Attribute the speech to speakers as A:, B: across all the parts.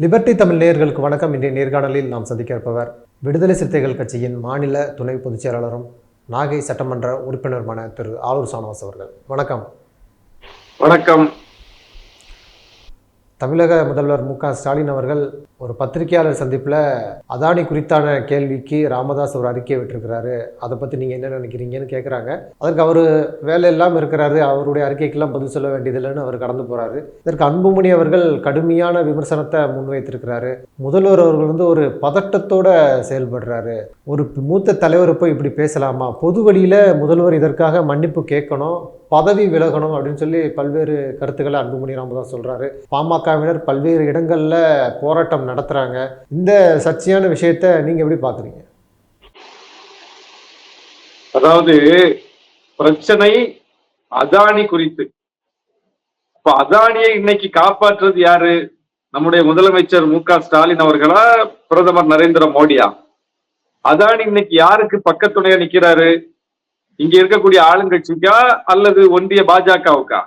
A: Liberty Tamil நேயர்களுக்கு வணக்கம். இன்றைய நேர்காணலில் நாம் சந்திக்க இருப்பவர் விடுதலை சிறுத்தைகள் கட்சியின் மாநில துணை பொதுச் செயலாளரும் நாகை சட்டமன்ற உறுப்பினருமான திரு ஆலூர் ஷானவாஸ் அவர்கள். வணக்கம்.
B: வணக்கம்.
A: தமிழக முதல்வர் மு.க. ஸ்டாலின் அவர்கள் ஒரு பத்திரிகையாளர் சந்திப்பில் அதானி குறித்தான கேள்விக்கு ராமதாஸ் ஒரு அறிக்கையை விட்டுருக்கிறாரு. அதை பற்றி நீங்கள் என்ன நினைக்கிறீங்கன்னு கேட்குறாங்க. அதற்கு அவர் வேலை இல்லாமல் இருக்கிறாரு, அவருடைய அறிக்கைக்கெல்லாம் பதில் சொல்ல வேண்டியதில்லைன்னு அவர் கடந்து போகிறாரு. இதற்கு அன்புமணி அவர்கள் கடுமையான விமர்சனத்தை முன்வைத்திருக்கிறாரு. முதல்வர் அவர்கள் ஒரு பதட்டத்தோடு செயல்படுறாரு. ஒரு மூத்த தலைவரை போய் இப்படி பேசலாமா? பொது வழியில் முதல்வர் இதற்காக மன்னிப்பு கேட்கணும், பதவி விலகணும் அப்படின்னு சொல்லி பல்வேறு கருத்துக்களை அன்புமணி ராமதாஸ் சொல்றாரு. பாமகவினர் பல்வேறு இடங்கள்ல போராட்டம் நடத்துறாங்க. இந்த சர்ச்சையான விஷயத்தை நீங்க எப்படி பாக்குறீங்க?
B: அதாவது பிரச்சனை அதானி குறித்து. இப்ப அதானியை இன்னைக்கு காப்பாற்றுறது யாரு? நம்முடைய முதலமைச்சர் மு.க. ஸ்டாலின் அவர்களா, பிரதமர் நரேந்திர மோடியா? அதானி இன்னைக்கு யாருக்கு பக்கத்துணையா நிக்கிறாரு? இங்க இருக்கக்கூடிய ஆளுங்கட்சிக்கா அல்லது ஒன்றிய பாஜகவுக்கா?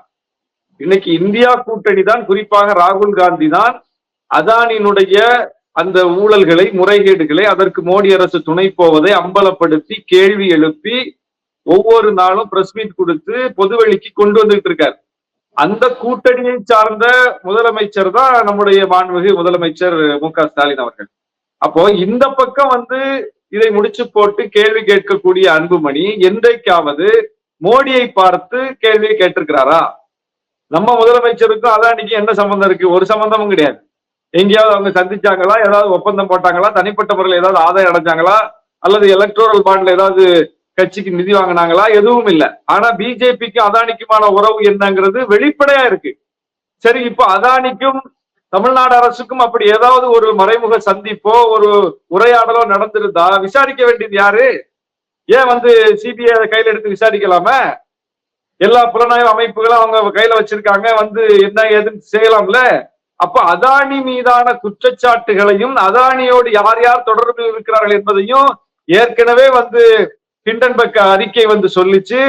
B: இன்னைக்கு இந்தியா கூட்டணி தான், குறிப்பாக ராகுல் காந்தி தான் அதானியினுடைய அந்த ஊழல்களை, முறைகேடுகளை, அதற்கு மோடி அரசு துணை போவதை அம்பலப்படுத்தி கேள்வி எழுப்பி ஒவ்வொரு நாளும் பிரஸ் மீட் கொடுத்து பொதுவெளிக்கு கொண்டு வந்துட்டு இருக்கார். அந்த கூட்டணியை சார்ந்த முதலமைச்சர் தான் நம்முடைய மாண்புமிகு முதலமைச்சர் மு.க. ஸ்டாலின் அவர்கள். அப்போ இந்த பக்கம் இதை முடிச்சு போட்டு கேள்வி கேட்கக்கூடிய அன்புமணி என்றைக்காவது மோடியை பார்த்து கேள்வியை கேட்டிருக்கிறாரா? நம்ம முதலமைச்சருக்கும் அதானிக்கு என்ன சம்பந்தம் இருக்கு? ஒரு சம்பந்தமும் கிடையாது. எங்கேயாவது அவங்க சந்திச்சாங்களா? ஏதாவது ஒப்பந்தம் போட்டாங்களா? தனிப்பட்ட முறையில் ஏதாவது ஆதாயம் அடைஞ்சாங்களா? அல்லது எலக்ட்ரோரல் பாண்ட்ல ஏதாவது கட்சிக்கு நிதி வாங்கினாங்களா? எதுவும் இல்லை. ஆனா பிஜேபிக்கும் அதானிக்குமான உறவு என்னங்கிறது வெளிப்படையா இருக்கு. சரி, இப்போ அதானிக்கும் தமிழ்நாடு அரசுக்கும் அப்படி ஏதாவது ஒரு மறைமுக சந்திப்போ ஒரு உரையாடலோ நடந்திருந்தா விசாரிக்க வேண்டியது யாரு? ஏன் சிபிஐ கையில எடுத்து விசாரிக்கலாம? எல்லா புலனாய்வு அமைப்புகளும் அவங்க கையில வச்சிருக்காங்க, என்ன ஏதுன்னு செய்யலாம்ல. அப்ப அதானி மீதான குற்றச்சாட்டுகளையும் அதானியோடு யார் யார் தொடர்பில் இருக்கிறார்கள் என்பதையும் ஏற்கனவே ஹிண்டன்பர்க் அறிக்கை சொல்லிச்சு.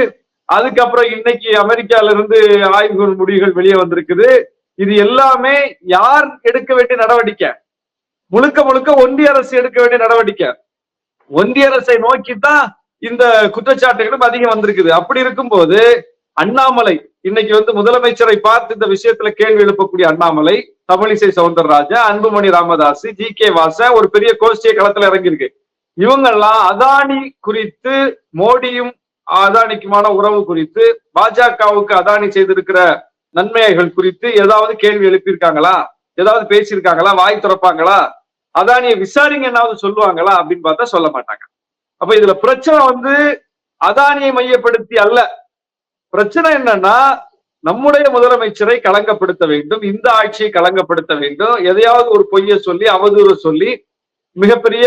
B: அதுக்கப்புறம் இன்னைக்கு அமெரிக்கால இருந்து ஆய்வு முடிவுகள் வெளியே வந்திருக்குது. இது எல்லாமே யார் எடுக்க வேண்டிய நடவடிக்கை? முழுக்க முழுக்க ஒன்றிய அரசு எடுக்க வேண்டிய நடவடிக்கை. ஒன்றிய அரசை நோக்கித்தான் இந்த குற்றச்சாட்டுகளும் அதிகம் வந்திருக்குது. அப்படி இருக்கும்போது அண்ணாமலை இன்னைக்கு முதலமைச்சரை பார்த்து இந்த விஷயத்துல கேள்வி எழுப்பக்கூடிய அண்ணாமலை, தமிழிசை சவுந்தரராஜன், அன்புமணி ராமதாஸ், ஜி.கே. வாசன் ஒரு பெரிய கோஷ்டியை களத்துல இறங்கியிருக்கு. இவங்கெல்லாம் அதானி குறித்து, மோடியும் அதானிக்குமான உறவு குறித்து, பாஜகவுக்கு அதானி செய்திருக்கிற நன்மைகள் குறித்து ஏதாவது கேள்வி எழுப்பியிருக்காங்களா? ஏதாவது பேசியிருக்காங்களா? வாய் திறப்பாங்களா? அதானியை விசாரிங்க என்னாவது சொல்லுவாங்களா அப்படின்னு பார்த்தா சொல்ல மாட்டாங்க. அப்ப இதுல பிரச்சனை அதானியை மையப்படுத்தி அல்ல. பிரச்சனை என்னன்னா, நம்முடைய முதலமைச்சரை களங்கப்படுத்த வேண்டும், இந்த ஆட்சியை களங்கப்படுத்த வேண்டும், எதையாவது ஒரு பொய்யை சொல்லி, அவதூறு சொல்லி மிகப்பெரிய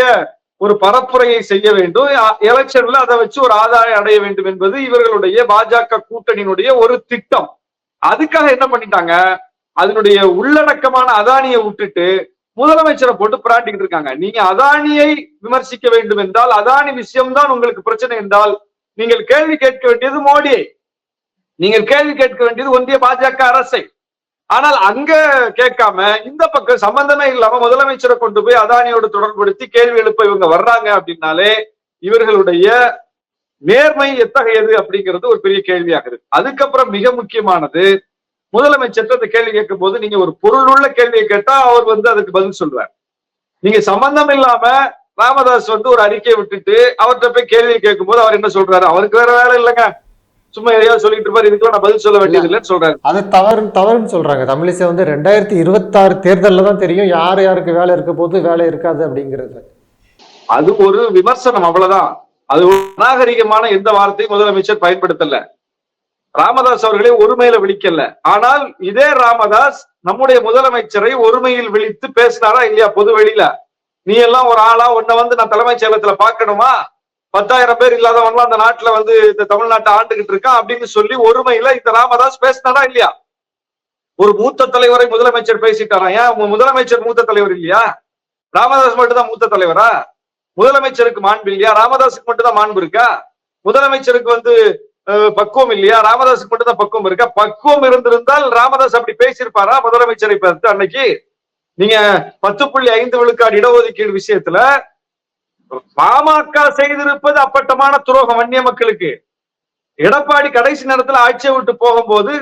B: ஒரு பரப்புரையை செய்ய வேண்டும், எலெக்ஷன்ல அதை வச்சு ஒரு ஆதாயம் அடைய வேண்டும் என்பது இவர்களுடைய பாஜக கூட்டணியினுடைய ஒரு திட்டம். அதுக்காக என்ன பண்ணிட்டாங்க? அதனுடைய உள்ளடக்கமான அதானியை விட்டுட்டு முதலமைச்சரை போட்டு பிராட்டிக்கிட்டு இருக்காங்க. நீங்க அதானியை விமர்சிக்க வேண்டும் என்றால், அதானி விஷயம்தான் உங்களுக்கு பிரச்சனை என்றால், நீங்கள் கேள்வி கேட்க வேண்டியது மோடியை, நீங்கள் கேள்வி கேட்க வேண்டியது ஒன்றிய பாஜக அரசை. ஆனால் அங்க கேட்காம இந்த பக்கம் சம்பந்தமே இல்லாம முதலமைச்சரை கொண்டு போய் அதானியோடு தொடர்புபடுத்தி கேள்வி எழுப்ப இவங்க வர்றாங்க அப்படின்னாலே இவர்களுடைய நேர்மை எத்தகையது அப்படிங்கிறது ஒரு பெரிய கேள்வியாகுது. அதுக்கப்புறம் மிக முக்கியமானது, முதலமைச்சர் அந்த கேள்வி கேட்கும் போது நீங்க ஒரு பொருளுள்ள கேள்வியை கேட்டா அவர் அதுக்கு பதில் சொல்றார். நீங்க சம்பந்தம் இல்லாம ராமதாஸ் ஒரு அறிக்கையை விட்டுட்டு அவர்கிட்ட போய் கேள்வி கேட்கும் போது அவர் என்ன சொல்றாரு? அவருக்கு வேற வேலை இல்லைங்க, சும்மா எதையாவது சொல்லிட்டு இருப்பாரு, இதுக்கெல்லாம் நான் பதில் சொல்ல வேண்டியது இல்லைன்னு சொல்றாரு.
A: அது தவறுன்னு சொல்றாங்க. தமிழிசை 2026 தேர்தலில் தான் தெரியும் யார் யாருக்கு வேலை இருக்க போது வேலை இருக்காது அப்படிங்கிறது.
B: அது ஒரு விமர்சனம், அவ்வளவுதான். அது அநாகரிகமான எந்த வார்த்தையும் முதலமைச்சர் பயன்படுத்தல. ராமதாஸ் அவர்களே ஒருமையில விழிக்கல. ஆனால் இதே ராமதாஸ் நம்முடைய முதலமைச்சரை ஒருமையில் விழித்து பேசினாரா இல்லையா? பொது வெளியில நீ எல்லாம் ஒரு ஆளா, உன்னை நான் தலைமைச் செயலகத்துல பாக்கணுமா? 10,000 பேர் இல்லாதவன்லாம் அந்த நாட்டுல இந்த தமிழ்நாட்டை ஆண்டுகிட்டு இருக்கான் அப்படின்னு சொல்லி ஒருமையில இந்த ராமதாஸ் பேசினாரா இல்லையா? ஒரு மூத்த தலைவரை முதலமைச்சர் பேசிட்டாரா? ஏன் முதலமைச்சர் மூத்த தலைவர் இல்லையா? ராமதாஸ் மட்டும்தான் மூத்த தலைவரா? முதலமைச்சருக்கு மாண்பு இல்லையா? ராமதாஸுக்கு மட்டும்தான் மாண்பு இருக்கா? முதலமைச்சருக்கு பக்குவம் இல்லையா? ராமதாஸுக்கு மட்டும்தான் பக்குவம் இருக்கா? பக்குவம் இருந்திருந்தால் ராமதாஸ் அப்படி பேசியிருப்பாரா முதலமைச்சரை பார்த்து அன்னைக்கு? நீங்க 10.5 விழுக்காடு இடஒதுக்கீடு விஷயத்துல பாமக செய்திருப்பது அப்பட்டமான துரோகம் வன்னிய மக்களுக்கு. எடப்பாடி கடைசி நேரத்துல ஆட்சியை விட்டு போகும்போது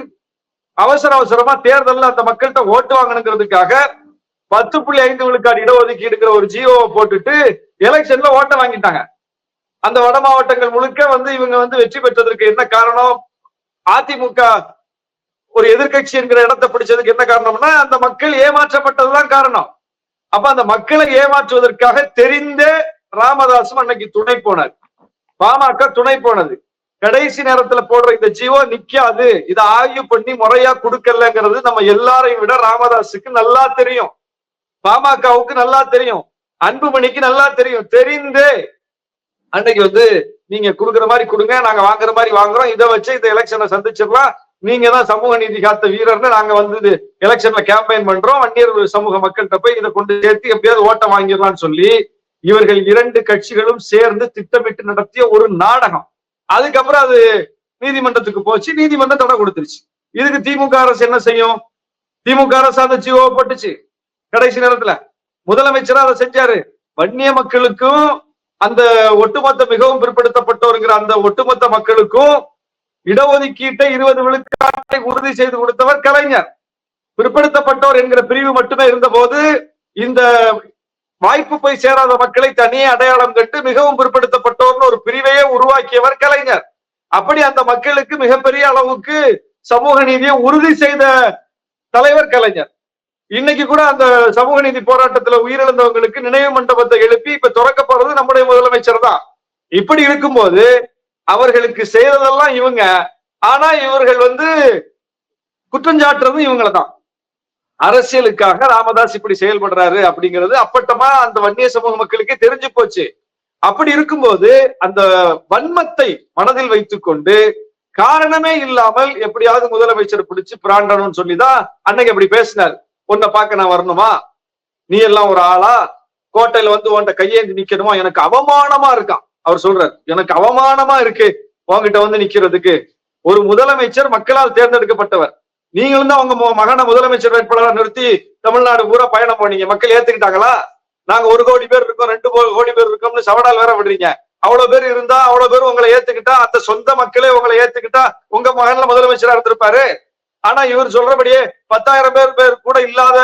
B: அவசரமா தேர்தல்ல அந்த மக்கள்கிட்ட ஓட்டு வாங்கணுங்கிறதுக்காக 10.5 விழுக்காடு இடஒதுக்கீடுங்கிற ஒரு ஜியோவை போட்டுட்டு எலெக்ஷன்ல ஓட்ட வாங்கிட்டாங்க. அந்த வட மாவட்டங்கள் முழுக்க இவங்க வெற்றி பெற்றதற்கு என்ன காரணம்? அதிமுக ஒரு எதிர்கட்சி என்கிற இடத்தை பிடிச்சதுக்கு என்ன காரணம்னா அந்த மக்கள் ஏமாற்றப்பட்டதுதான் காரணம். அப்ப அந்த மக்களை ஏமாற்றுவதற்காக தெரிந்தே ராமதாசும் அன்னைக்கு துணை போனார், பாமக துணை போனது. கடைசி நேரத்துல போடுற இந்த ஜியோ நிக்காது, இதை ஆய்வு பண்ணி முறையா கொடுக்கலங்கிறது நம்ம எல்லாரையும் விட ராமதாசுக்கு நல்லா தெரியும், பாமகவுக்கு நல்லா தெரியும், அன்புமணிக்கு நல்லா தெரியும். தெரிந்தே அன்னைக்கு நீங்க கொடுக்குற மாதிரி கொடுங்க, நாங்க வாங்குற மாதிரி வாங்குறோம், இதை வச்சு இந்த எலெக்ஷனை சந்திச்சிடலாம், நீங்க தான் சமூக நீதி காத்த வீரர்னு நாங்க எலெக்ஷன்ல கேம்பெயின் பண்றோம், வன்னியர் சமூக மக்கள்கிட்ட போய் இதை கொண்டு சேர்த்து எப்படியாவது ஓட்ட வாங்கிடலாம்னு சொல்லி இவர்கள் 2 கட்சிகளும் சேர்ந்து திட்டமிட்டு நடத்திய ஒரு நாடகம். அதுக்கப்புறம் அது நீதிமன்றத்துக்கு போச்சு, நீதிமன்றம் தடை கொடுத்துருச்சு. இதுக்கு திமுக அரசு என்ன செய்யும்? திமுக அரசு அந்த ஜியோ போட்டுச்சு. கடைசி நேரத்துல முதலமைச்சரா அதை செஞ்சாரு. வன்னிய மக்களுக்கும் அந்த ஒட்டுமொத்த மிகவும் பிற்படுத்தப்பட்டோருங்கிற அந்த ஒட்டுமொத்த மக்களுக்கும் இடஒதுக்கீட்டை 20 விழுக்காட்டை உறுதி செய்து கொடுத்தவர் கலைஞர். பிற்படுத்தப்பட்டோர் என்கிற பிரிவு மட்டுமே இருந்த போது இந்த வாய்ப்பு போய் சேராத மக்களை தனியே அடையாளம் கண்டு மிகவும் பிற்படுத்தப்பட்டோர்னு ஒரு பிரிவையே உருவாக்கியவர் கலைஞர். அப்படி அந்த மக்களுக்கு மிகப்பெரிய அளவுக்கு சமூக நீதியை உறுதி செய்த தலைவர் கலைஞர். இன்னைக்கு கூட அந்த சமூக நீதி போராட்டத்துல உயிரிழந்தவங்களுக்கு நினைவு மண்டபத்தை எழுப்பி இப்ப திறக்க போறது நம்முடைய முதலமைச்சர் தான். இப்படி இருக்கும்போது அவர்களுக்கு செய்ததெல்லாம் இவங்க, ஆனா இவர்கள் குற்றஞ்சாட்டுறதும் இவங்களை தான். அரசியலுக்காக ராமதாஸ் இப்படி செயல்படுறாரு அப்படிங்கிறது அப்பட்டமா அந்த வன்னிய சமூக மக்களுக்கே தெரிஞ்சு போச்சு. அப்படி இருக்கும்போது அந்த வன்மத்தை மனதில் வைத்துக் கொண்டு காரணமே இல்லாமல் எப்படியாவது முதலமைச்சர் பிடிச்சு பிராண்டணும்னு சொல்லிதான் அன்னைக்கு அப்படி பேசினார். உன்னை பார்க்க நான் வரணுமா, நீ எல்லாம் ஒரு ஆளா, கோட்டையில உன்கிட்ட கையேந்தி நிக்கணுமா, எனக்கு அவமானமா இருக்கான் அவர் சொல்றாரு, எனக்கு அவமானமா இருக்கு உங்ககிட்ட நிக்கிறதுக்கு. ஒரு முதலமைச்சர் மக்களால் தேர்ந்தெடுக்கப்பட்டவர், நீங்களும் தான் உங்க மகனை முதலமைச்சர் வேட்பாளராக நிறுத்தி தமிழ்நாடு பூரா பயணம் போனீங்க, மக்கள் ஏத்துக்கிட்டாங்களா? நாங்க 1 கோடி பேர் இருக்கோம், 2 கோடி பேர் இருக்கோம்னு சவடால் வேற விடுறீங்க. அவ்வளவு பேர் இருந்தா, அவ்வளவு பேர் உங்களை ஏத்துக்கிட்டா, அந்த சொந்த மக்களே உங்களை ஏத்துக்கிட்டா உங்க மகன்ல முதலமைச்சரா இருந்திருப்பாரு. ஆனா இவர் சொல்றபடியே 10,000 பேர் கூட இல்லாத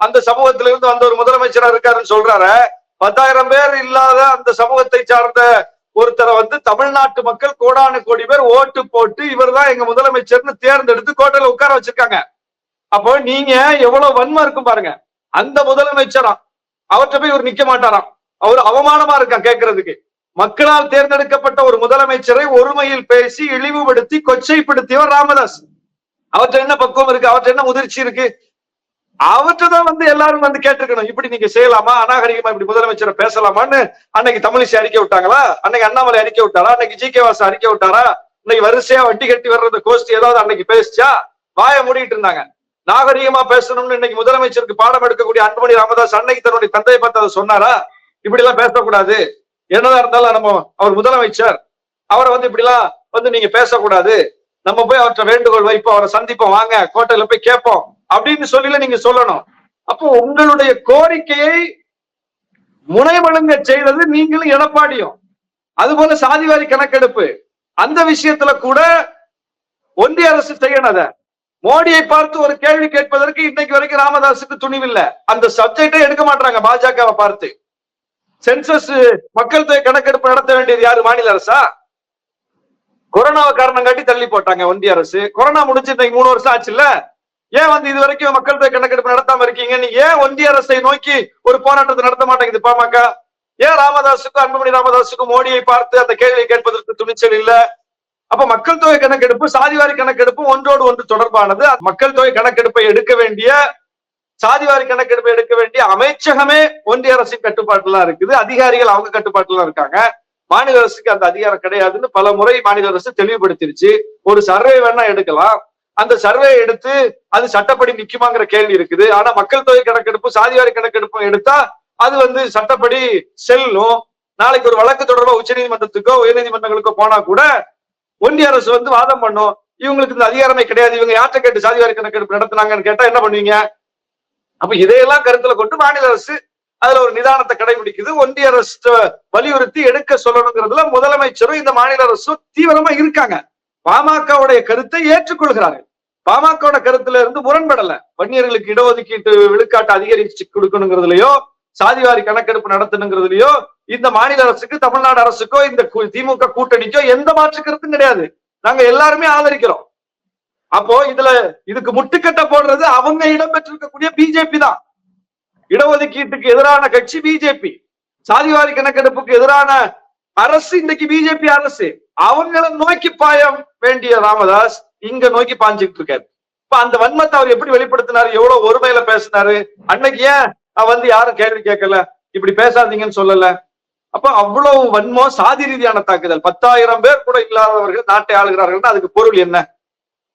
B: அந்த சமூகத்தில இருந்து வந்த ஒரு முதலமைச்சரா இருக்காருன்னு சொல்றாரு. 10,000 பேர் இல்லாத அந்த சமூகத்தை சார்ந்த ஒருத்தரை தமிழ்நாட்டு மக்கள் கோடானு கோடி பேர் ஓட்டு போட்டு இவர் தான் எங்க முதலமைச்சர்னு தேர்ந்தெடுத்து கோட்டையில உட்கார வச்சிருக்காங்க. அப்போ நீங்க எவ்வளவு வன்மம் இருக்கும் பாருங்க. அந்த முதலமைச்சரா அவர்கிட்ட போய் இவர் நிக்க மாட்டாராம், அவர் அவமானமா இருக்கான் கேட்கறதுக்கு. மக்களால் தேர்ந்தெடுக்கப்பட்ட ஒரு முதலமைச்சரை ஒருமையில் பேசி இழிவுபடுத்தி கொச்சைப்படுத்தியவர் ராமதாஸ். அவர்கிட்ட என்ன பக்குவம் இருக்கு, அவர்கிட்ட என்ன முதிர்ச்சி இருக்கு? அவர்கிட்டதான் எல்லாரும் கேட்டிருக்கணும், இப்படி நீங்க செய்யலாமா, அநாகரிகமா இப்படி முதலமைச்சரை பேசலாமான்னு. அன்னைக்கு தமிழிசை அறிக்கை விட்டாங்களா? அன்னைக்கு அண்ணாமலை அறிக்கை விட்டாரா? அன்னைக்கு ஜி கே வாசன் அறிக்கை விட்டாரா? இன்னைக்கு வரிசையா வட்டி கட்டி வர்றது கோஷ்டி ஏதாவது அன்னைக்கு பேசிச்சா? வாயை மூடிட்டு இருந்தாங்க. நாகரிகமா பேசணும்னு இன்னைக்கு முதலமைச்சருக்கு பாடம் எடுக்கக்கூடிய அன்புமணி ராமதாஸ் அன்னைக்கு தன்னுடைய தந்தையை பார்த்து அதை சொன்னாரா? இப்படி எல்லாம் பேசக்கூடாது, என்னதான் இருந்தாலும் நம்ம அவர் முதலமைச்சர், அவரை இப்படி எல்லாம் நீங்க பேசக்கூடாது, நம்ம போய் அவர்கிட்ட வேண்டுகோள் வைப்போம், அவரை சந்திப்போம், வாங்க கோட்டையில போய் கேட்போம் அப்படின்னு சொல்லல நீங்க சொல்லணும். அப்போ உங்களுடைய கோரிக்கையை முனைவழுங்க செய்தது நீங்களும் எடப்பாடியும். அதுபோல சாதிவாரி கணக்கெடுப்பு அந்த விஷயத்துல கூட ஒன்றிய அரசு செய்யணும். மோடியை பார்த்து ஒரு கேள்வி கேட்பதற்கு இன்னைக்கு வரைக்கும் ராமதாஸுக்கு துணிவில்லை. அந்த சப்ஜெக்டை எடுக்க மாட்டாங்க பாஜகவை பார்த்து. சென்சஸ் மக்கள் தொகை கணக்கெடுப்பு நடத்த வேண்டியது யாரு? மாநில அரசா? கொரோனாவை காரணம் காட்டி தள்ளி போட்டாங்க ஒன்றிய அரசு. கொரோனா முடிஞ்சு இன்னைக்கு 3 வருஷம் ஆச்சு இல்ல? ஏன் இது வரைக்கும் மக்கள் தொகை கணக்கெடுப்பு நடத்தாம இருக்கீங்க? நீ ஏன் ஒன்றிய அரசை நோக்கி ஒரு போராட்டத்தை நடத்த மாட்டேங்குது பாமக? ஏன் ராமதாஸுக்கும் அன்புமணி ராமதாஸுக்கும் மோடியை பார்த்து அந்த கேள்வியை கேட்பதற்கு துணிச்சல் இல்ல? அப்ப மக்கள் தொகை கணக்கெடுப்பு சாதிவாரி கணக்கெடுப்பு ஒன்றோடு ஒன்று தொடர்பானது. மக்கள் தொகை கணக்கெடுப்பை எடுக்க வேண்டிய, சாதிவாரி கணக்கெடுப்பை எடுக்க வேண்டிய அமைச்சகமே ஒன்றிய அரசின் கட்டுப்பாட்டுல இருக்குது, அதிகாரிகள் அவங்க கட்டுப்பாட்டுல இருக்காங்க. மாநில அரசுக்கு அந்த அதிகாரம் கிடையாதுன்னு பல முறை மாநில அரசு தெளிவுபடுத்திருச்சு. ஒரு சர்வே வேணா எடுக்கலாம், அந்த சர்வே எடுத்து அது சட்டப்படி நிக்குமாங்கிற கேள்வி இருக்குது. ஆனா மக்கள் தொகை கணக்கெடுப்பு சாதிவாரி கணக்கெடுப்பு எடுத்தா அது சட்டப்படி செல்லும். நாளைக்கு ஒரு வழக்கு தொடர்பா உச்ச நீதிமன்றத்துக்கோ உயர்நீதிமன்றங்களுக்கோ போனா கூட ஒன்றிய அரசு வாதம் பண்ணும், இவங்களுக்கு இந்த அதிகாரமே கிடையாது, இவங்க யார்கிட்ட கேட்டு சாதிவாரி கணக்கெடுப்பு நடத்தினாங்கன்னு கேட்டா என்ன பண்ணுவீங்க? அப்ப இதையெல்லாம் கருத்துல கொண்டு மாநில அரசு அதுல ஒரு நிதானத்தை கடைபிடிக்குது. ஒன்றிய அரசு வலியுறுத்தி எடுக்க சொல்லணுங்கிறதுல முதலமைச்சரும் இந்த மாநில அரசும் தீவிரமா இருக்காங்க. பாமகவுடைய கருத்தை ஏற்றுக்கொள்கிறார்கள். பாமகவோட கருத்துல இருந்து முரண்படல. வன்னியர்களுக்கு இடஒதுக்கீட்டு விழுக்காட்டு அதிகரிச்சு கொடுக்கணுங்கிறதுலயோ, சாதிவாரி கணக்கெடுப்பு நடத்தணுங்கிறதுலயோ இந்த மாநில அரசுக்கு, தமிழ்நாடு அரசுக்கோ, இந்த திமுக கூட்டணிக்கோ எந்த மாற்று கருத்தும் கிடையாது. நாங்க எல்லாருமே ஆதரிக்கிறோம். அப்போ இதுக்கு முட்டுக்கட்ட போடுறது அவங்க இடம்பெற்றிருக்கக்கூடிய பிஜேபி தான். இடஒதுக்கீட்டுக்கு எதிரான கட்சி பிஜேபி, சாதிவாரி கணக்கெடுப்புக்கு எதிரான அரசு இன்னைக்கு பிஜேபி அரசு. அவங்களை நோக்கி பாய வேண்டிய ராமதாஸ் இங்க நோக்கி பாஞ்சுட்டு இருக்காரு. இப்ப அந்த வன்மத்தை அவர் எப்படி வெளிப்படுத்தினாரு, எவ்வளவு ஒருமையில பேசினாரு. அன்னைக்கு ஏன் யாரும் கேள்வி கேட்கல, இப்படி பேசாதீங்கன்னு சொல்லல. அப்ப அவ்வளவு வன்மம், சாதி ரீதியான தாக்குதல். 10,000 பேர் கூட இல்லாதவர்கள் நாட்டை ஆளுகிறார்கள். அதுக்கு பொருள் என்ன?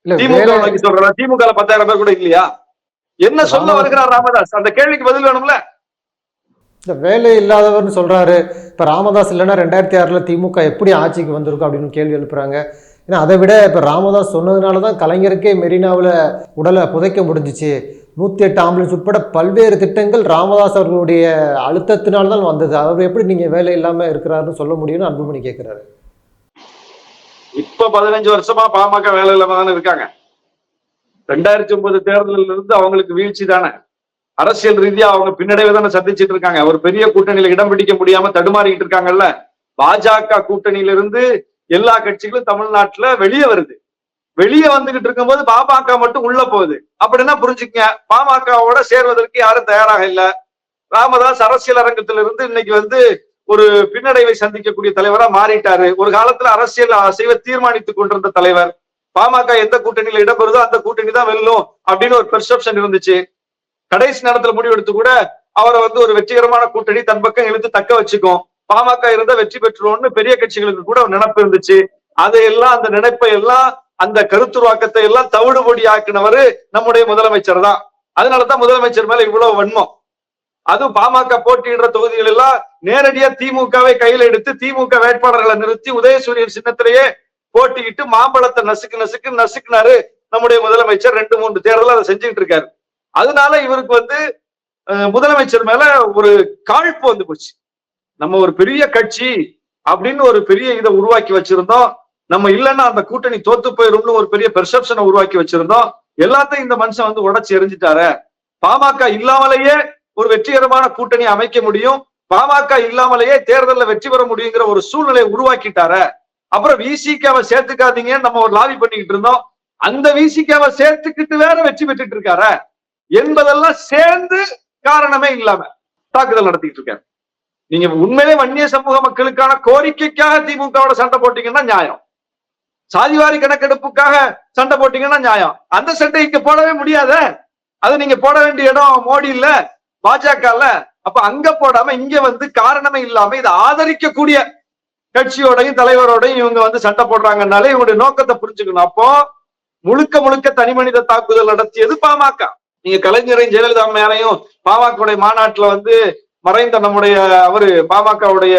B: திமுக நோக்கி சொல்றா? திமுக 10,000 பேர் கூட இல்லையா? என்ன சொல்ல வருகிறார் ராமதாஸ்? அந்த கேள்விக்கு பதில் வேணும்ல.
A: இந்த வேலை இல்லாதவர்னு சொல்றாரு. இப்ப ராமதாஸ் இல்லைன்னா 2006 திமுக எப்படி ஆட்சிக்கு வந்திருக்கும் அப்படின்னு கேள்வி எழுப்புறாங்க. ஏன்னா அதை விட இப்ப ராமதாஸ் சொன்னதுனாலதான் கலைஞருக்கே மெரினாவில் உடலை புதைக்க முடிஞ்சிச்சு. 108 ஆம்புலன்ஸ் உட்பட பல்வேறு திட்டங்கள் ராமதாஸ் அவர்களுடைய அழுத்தத்தினால்தான் வந்தது. அவர் எப்படி நீங்க வேலை இல்லாம இருக்கிறாருன்னு சொல்ல முடியும்னு அன்புமணி கேட்கிறாரு.
B: இப்ப 15 வருஷமா பாமக வேலை இல்லாம தானே இருக்காங்க. 2009 தேர்தலில் இருந்து அவங்களுக்கு வீழ்ச்சி தானே. அரசியல் ரீதியா அவங்க பின்னடைவை தானே சந்திச்சுட்டு இருக்காங்க. ஒரு பெரிய கூட்டணியில இடம் பிடிக்க முடியாம தடுமாறிட்டு இருக்காங்கல்ல. பாஜக கூட்டணியிலிருந்து எல்லா கட்சிகளும் தமிழ்நாட்டுல வெளியே வருது. வெளியே வந்துகிட்டு இருக்கும்போது பாமக மட்டும் உள்ள போகுது. அப்படின்னா புரிஞ்சுக்கங்க, பாமகவோட சேர்வதற்கு யாரும் தயாராக இல்ல. ராமதாஸ் அரசியல் அரங்கத்திலிருந்து இன்னைக்கு ஒரு பின்னடைவை சந்திக்கக்கூடிய தலைவரா மாறிட்டாரு. ஒரு காலத்துல அரசியல் செய்வ தீர்மானித்துக் கொண்டிருந்த தலைவர். பாமக எந்த கூட்டணியில இடம்பெறுதோ அந்த கூட்டணி தான் வெல்லும் அப்படின்னு ஒரு பெர்செப்ஷன் இருந்துச்சு. கடைசி நேரத்துல முடிவெடுத்து கூட அவரை ஒரு வெற்றிகரமான கூட்டணி தன் பக்கம் இழுத்து தக்க வச்சுக்கும், பாமக இருந்தா வெற்றி பெற்றுருவோம்னு பெரிய கட்சிகளுக்கு கூட ஒரு நினைப்பு இருந்துச்சு. அதையெல்லாம், அந்த நினைப்பை எல்லாம், அந்த கருத்துருவாக்கத்தை எல்லாம் தவிடுபொடி ஆக்கினவரு நம்முடைய முதலமைச்சர் தான். அதனாலதான் முதலமைச்சர் மேல இவ்வளவு வன்மம். அதுவும் பாமக போட்டியிடுற தொகுதிகள் எல்லாம் நேரடியா திமுகவை கையில எடுத்து திமுக வேட்பாளர்களை நிறுத்தி உதயசூரியன் சின்னத்திலேயே போட்டியிட்டு மாம்பழத்தை நசுக்குனாரு நம்முடைய முதலமைச்சர். 2-3 தேர்தல் அதை செஞ்சுட்டு இருக்காரு. அதனால இவருக்கு முதலமைச்சர் மேல ஒரு காழ்ப்பு வந்து போச்சு. நம்ம ஒரு பெரிய கட்சி அப்படின்னு ஒரு பெரிய இதை உருவாக்கி வச்சிருந்தோம். நம்ம இல்லைன்னா அந்த கூட்டணி தோத்து போயிரும்னு ஒரு பெரிய பெர்செப்ஷனை உருவாக்கி வச்சிருந்தோம். எல்லாத்தையும் இந்த மனுஷன் உடைச்சு எரிஞ்சிட்டாரு. பாமக இல்லாமலேயே ஒரு வெற்றிகரமான கூட்டணி அமைக்க முடியும், பாமக இல்லாமலேயே தேர்தலில் வெற்றி பெற முடியுங்கிற ஒரு சூழ்நிலையை உருவாக்கிட்டாரு. அப்புறம் விசிகாவை சேர்த்துக்காதீங்கன்னு நம்ம ஒரு லாபி பண்ணிக்கிட்டு இருந்தோம். அந்த விசிகாவை சேர்த்துக்கிட்டு வேற வெற்றி பெற்றுட்டு இருக்காரு என்பதெல்லாம் சேர்ந்து காரணமே இல்லாம தாக்குதல் நடத்திட்டு இருக்காரு. நீங்க உண்மையிலே வன்னிய சமூக மக்களுக்கான கோரிக்கைக்காக திமுகவோட சண்டை போட்டீங்கன்னா நியாயம், சாதிவாரி கணக்கெடுப்புக்காக சண்டை போட்டீங்கன்னா நியாயம். அந்த சண்டை இங்க போடவே முடியாத. அது நீங்க போட வேண்டிய இடம் மோடி இல்ல, பாஜக இல்ல. அப்ப அங்க போடாம இங்க காரணமே இல்லாம இதை ஆதரிக்கக்கூடிய கட்சியோடையும் தலைவரோடையும் இவங்க சண்டை போடுறாங்கன்னாலே இவங்களுடைய நோக்கத்தை புரிஞ்சுக்கணும். அப்போ முழுக்க தனிமனித தாக்குதல் நடத்தியது பாமக. நீங்க கலைஞரையும் ஜெயலலிதா மேலையும் பாமக மாநாட்டுல மறைந்த நம்முடைய பாமகவுடைய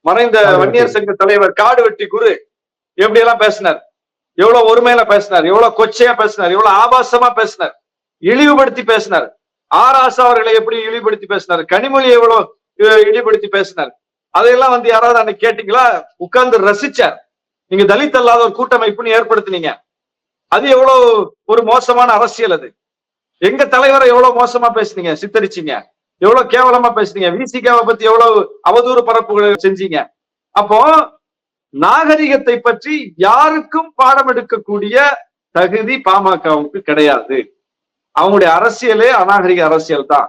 B: மறைந்த வன்னியர் சங்க தலைவர் காடு வெட்டி குரு எப்படி எல்லாம் பேசினார், எவ்வளவு ஒருமையில பேசினார், எவ்வளவு கொச்சையா பேசினார், எவ்வளவு ஆபாசமா பேசினார், இழிவுபடுத்தி பேசினார். ஆராசா அவர்களை எப்படி இழிவுபடுத்தி பேசினார், கனிமொழியை எவ்வளவு இழிவுபடுத்தி பேசினார். அதையெல்லாம் யாராவது அன்னைக்கு கேட்டீங்களா? உட்கார்ந்து ரசிச்சார். நீங்க தலித் அல்லாத ஒரு கூட்டமைப்புன்னு ஏற்படுத்தினீங்க. அது எவ்வளவு ஒரு மோசமான அரசியல். அது எங்க தலைவரை எவ்வளவு மோசமா பேசுனீங்க, சித்தரிச்சீங்க, எவ்வளவு கேவலமா பேசுனீங்க, விசிகாவை பத்தி எவ்வளவு அவதூறு பரப்புகளை செஞ்சீங்க. அப்போ நாகரிகத்தை பற்றி யாருக்கும் பாடம் எடுக்கக்கூடிய தகுதி பாமகவுக்கு கிடையாது. அவங்களுடைய அரசியலே அநாகரிக அரசியல் தான்.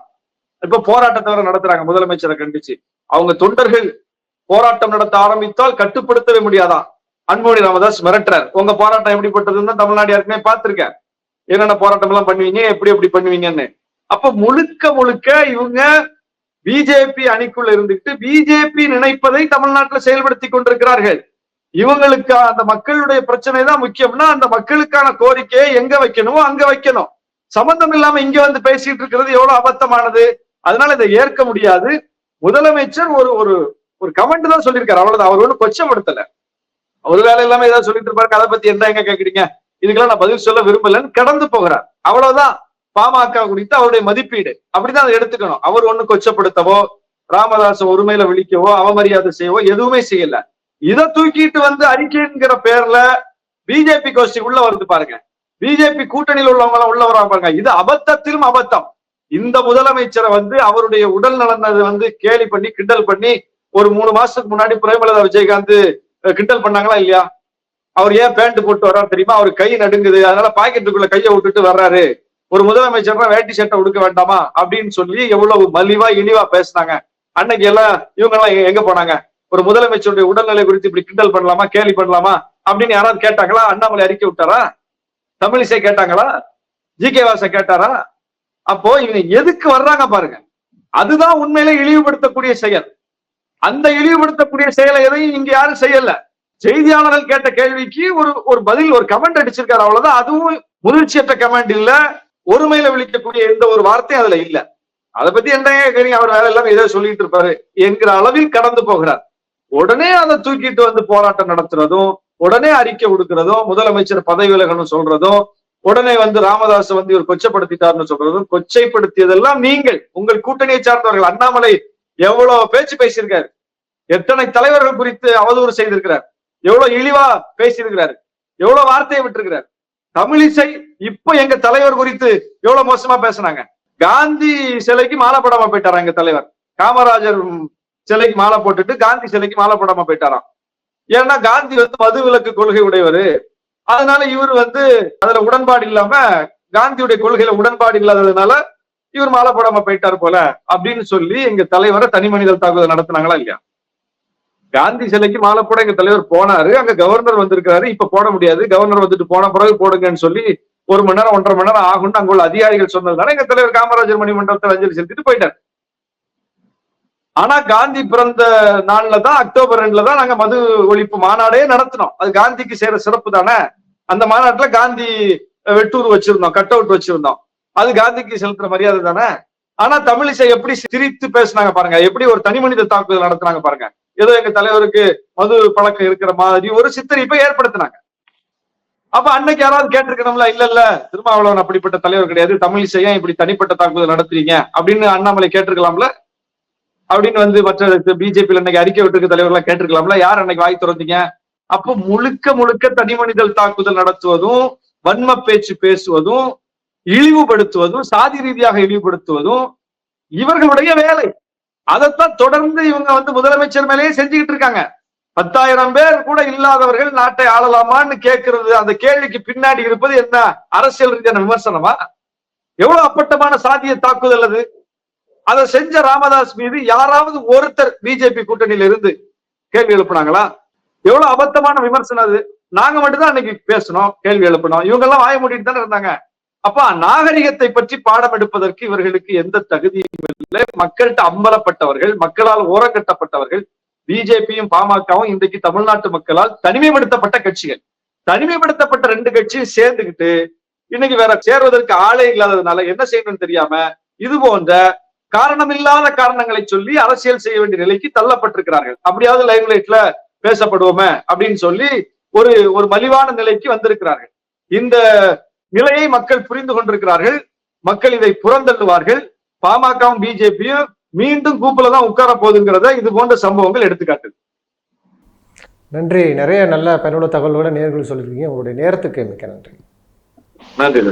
B: இப்ப போராட்டத்தை வர நடத்துறாங்க முதலமைச்சரை கண்டிச்சு. அவங்க தொண்டர்கள் போராட்டம் நடத்த ஆரம்பித்தால் கட்டுப்படுத்தவே முடியாதான். அன்புமணி ராமதாஸ் மிரட்டுறார், உங்க போராட்டம் எப்படிப்பட்டதுன்னு தமிழ்நாடு ஏற்கனவே பார்த்திருக்கேன், என்னென்ன போராட்டம் எல்லாம் பண்ணுவீங்க, எப்படி பண்ணுவீங்கன்னு. அப்ப முழுக்க இவங்க பிஜேபி அணிக்குள்ள இருந்துட்டு பிஜேபி நினைப்பதை தமிழ்நாட்டுல செயல்படுத்தி கொண்டிருக்கிறார்கள். இவங்களுக்கு அந்த மக்களுடைய பிரச்சனை தான் முக்கியம்னா அந்த மக்களுக்கான கோரிக்கையை எங்க வைக்கணுமோ அங்க வைக்கணும். சம்பந்தம் இல்லாம இங்க பேசிட்டு இருக்கிறது எவ்வளவு அபத்தமானது. அதனால இதை ஏற்க முடியாது. முதலமைச்சர் ஒரு கமெண்ட் தான் சொல்லியிருக்காரு, அவ்வளவுதான். அவர் ஒன்றும் கொச்சப்படுத்தல. ஒரு வேலை இல்லாம ஏதாவது சொல்லிட்டு இருப்பாரு, அதை பத்தி என்ன எங்க கேக்குறீங்க, இதுக்கெல்லாம் நான் பதில் சொல்ல விரும்பலன்னு கடந்து போகிறார், அவ்வளவுதான். பாமக குறித்து அவருடைய மதிப்பீடு. அப்படிதான் அதை எடுத்துக்கணும். அவர் ஒண்ணு கொச்சப்படுத்தவோ, ராமதாஸ் ஒருமையில விழிக்கவோ, அவமரியாதை செய்யவோ எதுவுமே செய்யல. இதை தூக்கிட்டு வந்து அறிக்கைங்கிற பேர்ல பிஜேபி கோஷ்டி உள்ள வருது பாருங்க. பிஜேபி கூட்டணியில் உள்ளவங்க எல்லாம் உள்ள வராங்க பாருங்க. இது அபத்தத்திலும் அபத்தம். இந்த முதலமைச்சரை வந்து அவருடைய உடல் நலனை வந்து கேலி பண்ணி கிண்டல் பண்ணி ஒரு 3 மாசத்துக்கு முன்னாடி பிரேமலதா விஜயகாந்த் கிண்டல் பண்ணாங்களா இல்லையா? அவர் ஏன் பேண்ட் போட்டு வர்றாரு தெரியுமா? அவர் கை நடுங்குது, அதனால பாக்கெட்டுக்குள்ள கையை விட்டுட்டு வர்றாரு, ஒரு முதலமைச்சர் வேட்டி சட்டை உடுக்க வேண்டாமா அப்படின்னு சொல்லி எவ்வளவு மலிவா இழிவா பேசினாங்க. அன்னைக்கு எல்லாம் இவங்க எல்லாம் எங்க போனாங்க? ஒரு முதலமைச்சருடைய உடல்நிலை குறித்து இப்படி கிண்டல் பண்ணலாமா, கேலி பண்ணலாமா அப்படின்னு யாராவது கேட்டாங்களா? அண்ணாமலை அறிக்கை விட்டாரா? தமிழிசை கேட்டாங்களா? ஜி.கே. வாசன் கேட்டாரா? அப்போ இவங்க எதுக்கு வர்றாங்க பாருங்க. அதுதான் உண்மையிலே இழிவுபடுத்தக்கூடிய செயல். அந்த இழிவுபடுத்தக்கூடிய செயலை எதையும் இங்க யாரும் செய்யல. செய்தியாளர்கள் கேட்ட கேள்விக்கு ஒரு பதில், ஒரு கமெண்ட் அடிச்சிருக்காரு, அவ்வளவுதான். அதுவும் முதிர்ச்சியற்ற கமெண்ட் இல்ல, ஒருமையில விழிக்கக்கூடிய எந்த ஒரு வார்த்தையும் அதுல இல்ல. அதை பத்தி என்ன அவர் வேலை எல்லாம் ஏதோ சொல்லிட்டு இருப்பாரு என்கிற அளவில் கடந்து போகிறார். உடனே அதை தூக்கிட்டு வந்து போராட்டம் நடத்துறதும், உடனே அறிக்கை கொடுக்கிறதும், முதலமைச்சர் பதவி விலகணும் சொல்றதும், உடனே வந்து ராமதாஸ் வந்து இவர் கொச்சப்படுத்திட்டார்னு சொல்றதும், கொச்சைப்படுத்தியதெல்லாம் நீங்கள், உங்கள் கூட்டணியை சார்ந்தவர்கள். அண்ணாமலை எவ்வளவு பேச்சு பேசியிருக்காரு, எத்தனை தலைவர்கள் குறித்து அவதூறு செய்திருக்கிறார், எவ்வளவு இழிவா பேசியிருக்கிறாரு, எவ்வளவு வார்த்தையை விட்டுருக்கிறார். தமிழிசை இப்ப எங்க தலைவர் குறித்து எவ்வளவு மோசமா பேசினாங்க. காந்தி சிலைக்கு மாலை போடாம போயிட்டாரா எங்க தலைவர்? காமராஜர் சிலைக்கு மாலை போட்டுட்டு காந்தி சிலைக்கு மாலை போடாம போயிட்டாராம். ஏன்னா காந்தி வந்து மது விலக்கு கொள்கை உடையவர், அதனால இவர் வந்து அதுல உடன்பாடு இல்லாம, காந்தியுடைய கொள்கையில உடன்பாடு இல்லாததுனால இவர் மாலை போடாம போயிட்டாரு போல அப்படின்னு சொல்லி எங்க தலைவரை தனி மனித தாக்குதல் நடத்தினாங்களா இல்லையா? காந்தி சிலைக்கு மாலை போட எங்க தலைவர் போனாரு, அங்க கவர்னர் வந்திருக்காரு, இப்ப போட முடியாது, கவர்னர் வந்துட்டு போன பிறகு போடுங்கன்னு சொல்லி 1 மணி நேரம் 1.5 மணி நேரம் ஆகும்னு அங்க உள்ள அதிகாரிகள் சொன்னதுனால எங்க தலைவர் காமராஜர் மணிமண்டபத்தில் அஞ்சலி செலுத்திட்டு போயிட்டார். ஆனா காந்தி பிறந்த நாள்ல தான், அக்டோபர் 2 தான் நாங்க மது ஒழிப்பு மாநாடே நடத்தினோம். அது காந்திக்கு சேர சிறப்பு தானே. அந்த மாநாட்டுல காந்தி வெட்டூர் வச்சிருந்தோம், கட் அவுட் வச்சிருந்தோம். அது காந்திக்கு செலுத்துற மரியாதை தானே. ஆனா தமிழிசை எப்படி சிரித்து பேசினாங்க பாருங்க, எப்படி ஒரு தனி மனித தாக்குதல் நடத்தினாங்க பாருங்க. ஏதோ எங்க தலைவருக்கு மது பழக்கம் இருக்கிற மாதிரி ஒரு சித்தரிப்பை ஏற்படுத்தினாங்க. அப்ப அன்னைக்கு யாராவது கேட்டிருக்கணும்ல, இல்ல திருமாவளவன் அப்படிப்பட்ட தலைவர் கிடையாது, தமிழிசையா இப்படி தனிப்பட்ட தாக்குதல் நடத்துறீங்க அப்படின்னு அண்ணாமலை கேட்டிருக்கலாம்ல. அப்படின்னு வந்து மற்ற பிஜேபியில இன்னைக்கு அறிக்கை விட்டுருக்க தலைவர் எல்லாம் கேட்டிருக்கலாம்ல. யார் அன்னைக்கு வாய் திறந்தீங்க? அப்போ முழுக்க தனி மனிதல் தாக்குதல் நடத்துவதும், வன்ம பேச்சு பேசுவதும், இழிவுபடுத்துவதும், சாதி ரீதியாக இழிவுபடுத்துவதும் இவர்களுடைய வேலை. அதைத்தான் தொடர்ந்து இவங்க வந்து முதலமைச்சர் மேலேயே செஞ்சுக்கிட்டு இருக்காங்க. 10,000 பேர் கூட இல்லாதவர்கள் நாட்டை ஆளலாமான்னு கேட்கிறது, அந்த கேள்விக்கு பின்னாடி இருப்பது என்ன? அரசியல் ரீதியான விமர்சனமா? எவ்வளவு அப்பட்டமான சாதிய தாக்குதல் அது. அதை செஞ்ச ராமதாஸ் மீது யாராவது ஒருத்தர் பிஜேபி கூட்டணியில இருந்து கேள்வி எழுப்புனாங்களா? எவ்வளவு அபத்தமான விமர்சனம் அது. நாங்க மட்டும்தான் அன்னைக்கு பேசணும், கேள்வி எழுப்பணும், இவங்க எல்லாம் வாய மூடிட்டு தானே இருந்தாங்க. அப்ப நாகரிகத்தை பற்றி பாடம் எடுப்பதற்கு இவர்களுக்கு எந்த தகுதியும் இல்லை. மக்கள்கிட்ட அம்பலப்பட்டவர்கள், மக்களால் ஓரங்கட்டப்பட்டவர்கள். பிஜேபியும் பாமகவும் இன்றைக்கு தமிழ்நாட்டு மக்களால் தனிமைப்படுத்தப்பட்ட கட்சிகள். தனிமைப்படுத்தப்பட்ட 2 கட்சியும் சேர்ந்துகிட்டு இன்னைக்கு வேற சேர்வதற்கு ஆளே இல்லாததுனால என்ன செய்யணும்னு தெரியாம இது போன்ற காரணமில்லாத காரணங்களை சொல்லி அரசியல் செய்ய வேண்டிய நிலைக்கு தள்ளப்பட்டிருக்கிறார்கள். அப்படியாவது லைவ் லைட்ல பேசப்படுவோமே அப்படின்னு சொல்லி ஒரு மலிவான நிலைக்கு வந்திருக்கிறார்கள். இந்த நிலையை மக்கள் புரிந்து கொண்டிருக்கிறார்கள். மக்கள் இதை புறந்தள்ளுவார்கள். பாமகவும் பிஜேபியும் மீண்டும் கூப்பிலதான் உட்கார போகுதுங்கிறத இது போன்ற சம்பவங்கள் எடுத்துக்காட்டுது.
A: நன்றி. நிறைய நல்ல பயனுள்ள தகவல்களோட நேயர்கள் சொல்லியிருக்கீங்க. உங்களுடைய நேரத்துக்கு மிக்க நன்றி.
B: நன்றி.